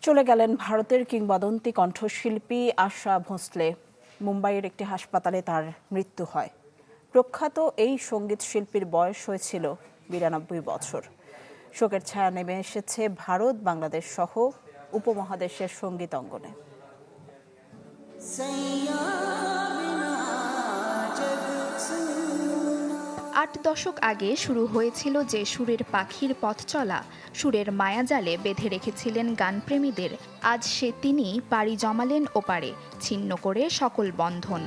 চলে গেলেন ভারতের কিংবদন্তি কণ্ঠশিল্পী আশা ভোঁসলে। মুম্বাইয়ের একটি হাসপাতালে তার মৃত্যু হয়। প্রখ্যাত এই সঙ্গীত শিল্পীর বয়স হয়েছিল ৯২ বছর। শোকের ছায়া নেমে এসেছে ভারত, বাংলাদেশ সহ উপমহাদেশের সঙ্গীত অঙ্গনে। ৮ দশক আগে শুরু হয়েছিল যে সুরের পাখির পথ চলা, সুরের মায়াজালে বেঁধে রেখেছিলেন গানপ্রেমীদের। আজ তিনি পাড়ি জমালেন ওপারে, ছিন্ন করে সকল বন্ধন।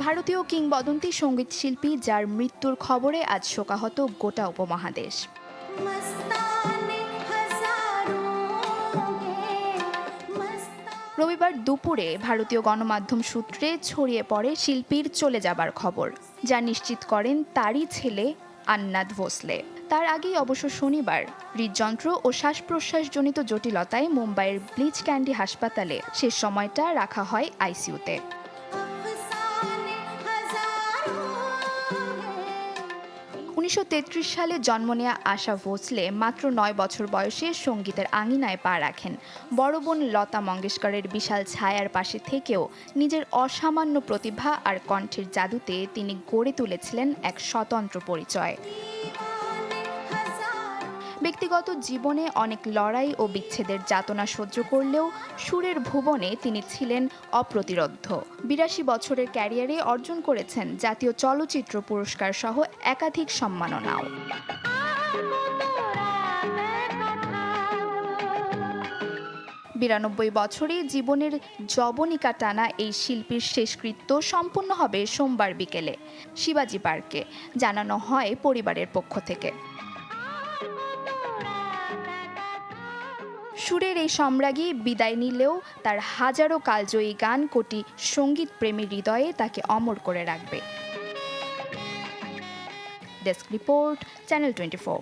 ভারতীয় কিংবদন্তি সঙ্গীত শিল্পী যার মৃত্যুর খবরে আজ শোকাহত গোটা উপমহাদেশ। রবিবার দুপুরে ভারতীয় গণমাধ্যম সূত্রে ছড়িয়ে পড়ে শিল্পীর চলে যাবার খবর, যা নিশ্চিত করেন তারই ছেলে আন্নাদ ভোসলে। তার আগেই অবশ্য শনিবার হৃদযন্ত্র ও শ্বাস প্রশ্বাসজনিত জটিলতায় মুম্বাইয়ের ব্লিচ ক্যান্ডি হাসপাতালে শেষ সময়টা রাখা হয় আইসিইউতে। ১৯৩৩ সালে জন্ম নেয়া আশা ভোঁসলে মাত্র ৯ বছর বয়সে সঙ্গীতের আঙিনায় পা রাখেন। বড় বোন লতা মঙ্গেশকরের বিশাল ছায়ার পাশে থেকেও নিজের অসামান্য প্রতিভা আর কণ্ঠের জাদুতে তিনি গড়ে তুলেছিলেন এক স্বতন্ত্র পরিচয়। ব্যক্তিগত জীবনে অনেক লড়াই ও বিচ্ছেদের যাতনা সহ্য করলেও সুরের ভুবনে তিনি ছিলেন অপ্রতিরোধ্য। ৮২ বছরের ক্যারিয়ারে অর্জন করেছেন জাতীয় চলচ্চিত্র পুরস্কার সহ একাধিক সম্মাননাও। বিরানব্বই বছরে জীবনের যবনিকা টানা এই শিল্পীর শেষকৃত্য সম্পন্ন হবে সোমবার বিকেলে শিবাজি পার্কে, জানানো হয় পরিবারের পক্ষ থেকে। সুরের এই সম্রাজ্ঞী বিদায় নিলেও তার হাজারো কালজয়ী গান কোটি সঙ্গীত প্রেমী হৃদয়ে তাকে অমর করে রাখবে। Desk report, channel 24।